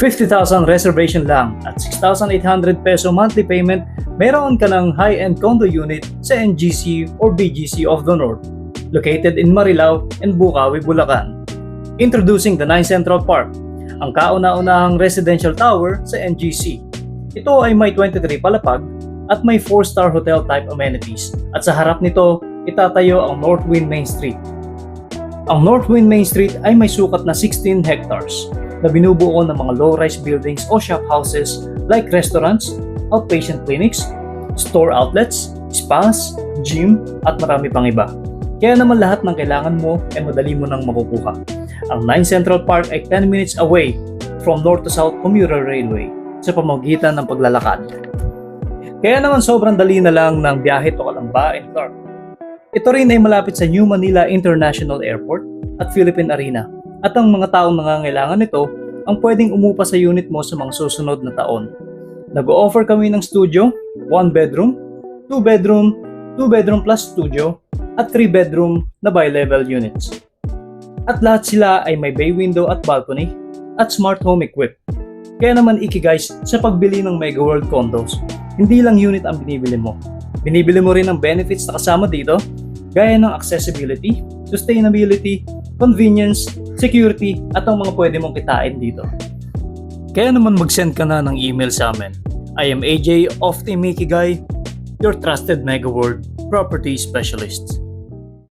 50,000 reservation lang at 6,800 peso monthly payment, meron ka ng high-end condo unit sa NGC or BGC of the North, located in Marilao and Bukawi, Bulacan. Introducing the 9 Central Park, ang kauna-unahang residential tower sa NGC. Ito ay may 23 palapag at may 4-star hotel type amenities at sa harap nito itatayo ang Northwind Main Street. Ang Northwind Main Street ay may sukat na 16 hectares na binubuo ng mga low-rise buildings o shop houses like restaurants, outpatient clinics, store outlets, spas, gym, at marami pang iba. Kaya naman lahat ng kailangan mo ay madali mo nang makukuha. Ang 9 Central Park ay 10 minutes away from North to South Commuter Railway sa pamamagitan ng paglalakad. Kaya naman sobrang dali na lang ng biyahe to Calamba and Clark. Ito rin ay malapit sa New Manila International Airport at Philippine Arena. At ang mga taong nangangailangan nito ang pwedeng umupa sa unit mo sa mga susunod na taon. Nag-o-offer kami ng studio, 1 bedroom, 2 bedroom, 2 bedroom plus studio, at 3 bedroom na bi-level units. At lahat sila ay may bay window at balcony at smart home equipped. Kaya naman guys, sa pagbili ng Mega World Condos, hindi lang unit ang binibili mo. Binibili mo rin ang benefits na kasama dito, gaya ng accessibility, sustainability, convenience, security, at ang mga pwede mong kitain dito. Kaya naman mag-send ka na ng email sa amin. I am AJ of Team Ikigai, your trusted Mega World Property Specialist.